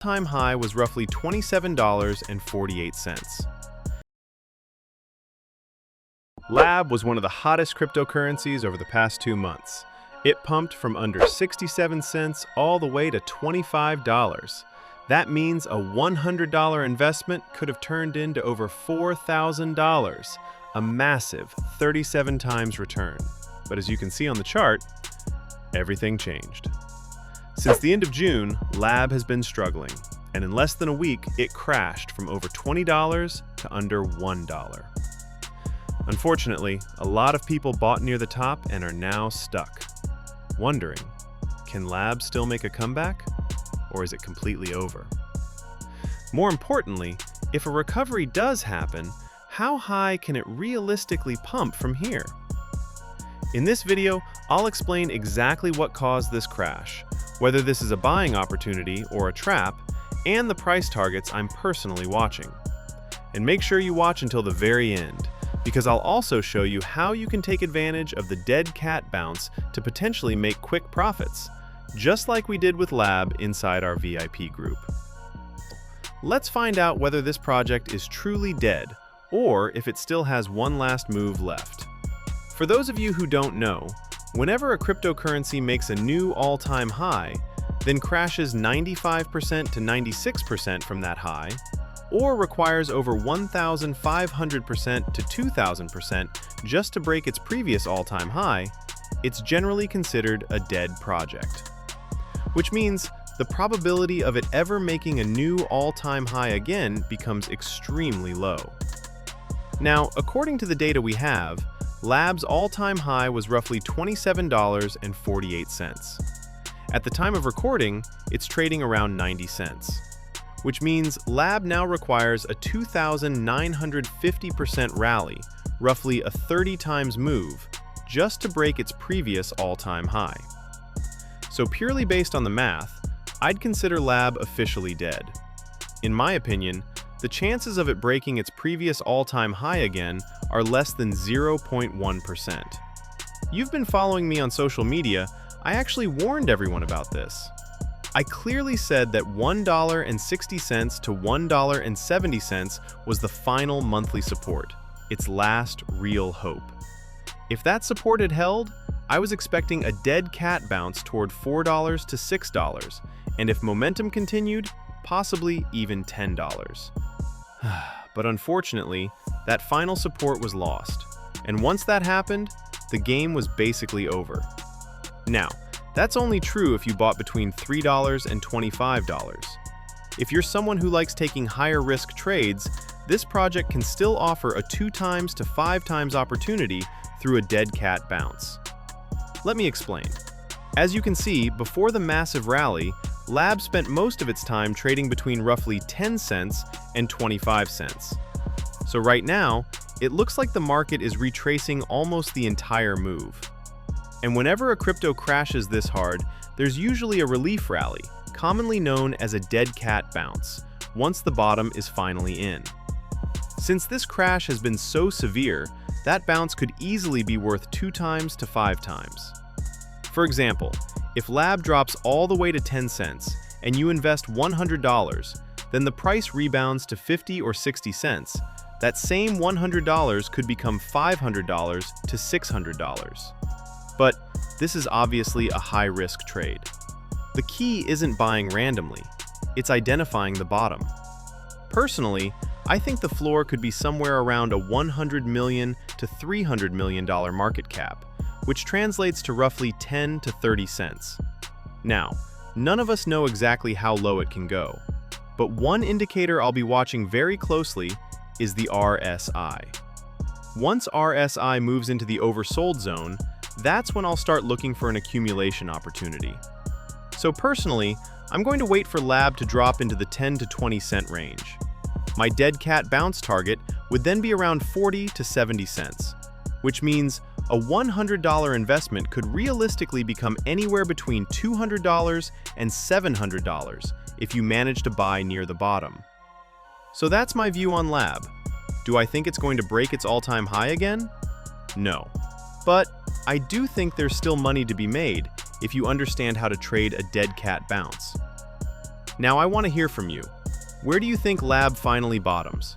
All-time high was roughly $27.48. Lab was one of the hottest cryptocurrencies over the past 2 months. It pumped from under 67 cents all the way to $25. That means a $100 investment could have turned into over $4,000, a massive 37 times return. But as you can see on the chart, everything changed. Since the end of June, Lab has been struggling, and in less than a week, it crashed from over $20 to under $1. Unfortunately, a lot of people bought near the top and are now stuck, wondering, can Lab still make a comeback, or is it completely over? More importantly, if a recovery does happen, how high can it realistically pump from here? In this video, I'll explain exactly what caused this crash, whether this is a buying opportunity or a trap, and the price targets I'm personally watching. And make sure you watch until the very end, because I'll also show you how you can take advantage of the dead cat bounce to potentially make quick profits, just like we did with Lab inside our VIP group. Let's find out whether this project is truly dead, or if it still has one last move left. For those of you who don't know, whenever a cryptocurrency makes a new all-time high, then crashes 95% to 96% from that high, or requires over 1,500% to 2,000% just to break its previous all-time high, it's generally considered a dead project. Which means the probability of it ever making a new all-time high again becomes extremely low. Now, according to the data we have, Lab's all-time high was roughly $27.48. At the time of recording, it's trading around 90 cents. Which means Lab now requires a 2,950% rally, roughly a 30 times move, just to break its previous all-time high. So purely based on the math, I'd consider Lab officially dead. In my opinion, the chances of it breaking its previous all-time high again are less than 0.1%. You've been following me on social media. I actually warned everyone about this. I clearly said that $1.60 to $1.70 was the final monthly support, its last real hope. If that support had held, I was expecting a dead cat bounce toward $4 to $6, and if momentum continued, possibly even $10. But unfortunately, that final support was lost, and once that happened, the game was basically over. Now, that's only true if you bought between $3 and $25. If you're someone who likes taking higher risk trades, this project can still offer a 2 times to 5 times opportunity through a dead cat bounce. Let me explain. As you can see, before the massive rally, Lab spent most of its time trading between roughly 10 cents and 25 cents. So right now, it looks like the market is retracing almost the entire move. And whenever a crypto crashes this hard, there's usually a relief rally, commonly known as a dead cat bounce, once the bottom is finally in. Since this crash has been so severe, that bounce could easily be worth 2 times to 5 times. For example, if Lab drops all the way to 10 cents and you invest $100, then the price rebounds to 50 or 60 cents. That same $100 could become $500 to $600. But this is obviously a high-risk trade. The key isn't buying randomly, it's identifying the bottom. Personally, I think the floor could be somewhere around a $100 million to $300 million market cap, which translates to roughly 10 to 30 cents. Now, none of us know exactly how low it can go, but one indicator I'll be watching very closely is the RSI. Once RSI moves into the oversold zone, that's when I'll start looking for an accumulation opportunity. So personally, I'm going to wait for Lab to drop into the 10 to 20 cent range. My dead cat bounce target would then be around 40 to 70 cents, which means a $100 investment could realistically become anywhere between $200 and $700 if you manage to buy near the bottom. So that's my view on Lab. Do I think it's going to break its all-time high again? No. But I do think there's still money to be made if you understand how to trade a dead cat bounce. Now I want to hear from you. Where do you think Lab finally bottoms?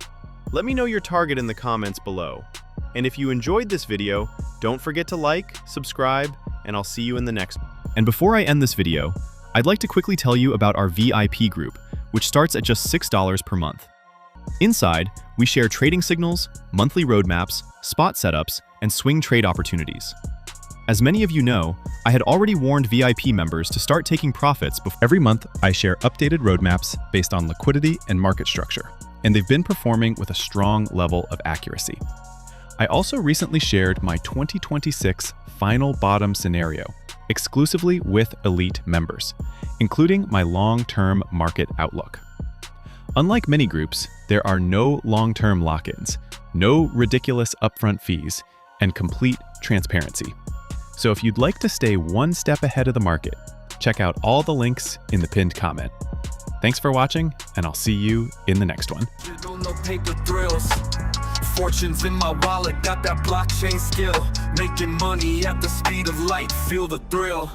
Let me know your target in the comments below. And if you enjoyed this video, don't forget to like, subscribe, and I'll see you in the next one. And before I end this video, I'd like to quickly tell you about our VIP group, which starts at just $6 per month. Inside, we share trading signals, monthly roadmaps, spot setups, and swing trade opportunities. As many of you know, I had already warned VIP members to start taking profits before. Every month, I share updated roadmaps based on liquidity and market structure, and they've been performing with a strong level of accuracy. I also recently shared my 2026 final bottom scenario, exclusively with elite members, including my long-term market outlook. Unlike many groups, there are no long-term lock-ins, no ridiculous upfront fees, and complete transparency. So if you'd like to stay one step ahead of the market, check out all the links in the pinned comment. Thanks for watching, and I'll see you in the next one. No paper thrills. Fortunes in my wallet, got that blockchain skill. Making money at the speed of light, feel the thrill.